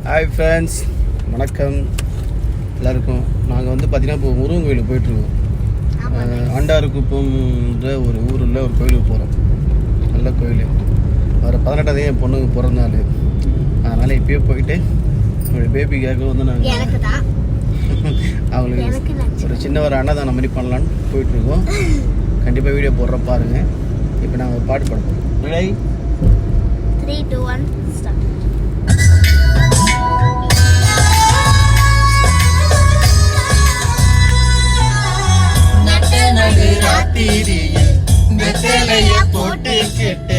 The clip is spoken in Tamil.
ஹாய் ஃப்ரெண்ட்ஸ், வணக்கம் எல்லாருக்கும். நாங்கள் வந்து பார்த்தீங்கன்னா இப்போ முருகன் கோயிலுக்கு போயிட்டுருக்கோம். ஆண்டாருக்குப்பம்ன்ற ஒரு ஊரில் ஒரு கோயிலுக்கு போகிறோம். நல்ல கோயில். வர 18 என் பொண்ணுக்கு பிறந்த நாள். அதனால் இப்போயே போயிட்டு என்னுடைய பேபிக்காக வந்து நாங்கள் அவங்களுக்கு ஒரு சின்ன ஒரு அன்னதானம் மாதிரி பண்ணலான்னு போயிட்டுருக்கோம். கண்டிப்பாக வீடியோ போடுற பாருங்கள். இப்போ நாங்கள் ஒரு பாட்டு பாட போகிறோம். விடை 3, 2, 1 ஸ்டார்ட். நடு ராத்திரியில் வெத்தலைய போட்டுக்கிட்டு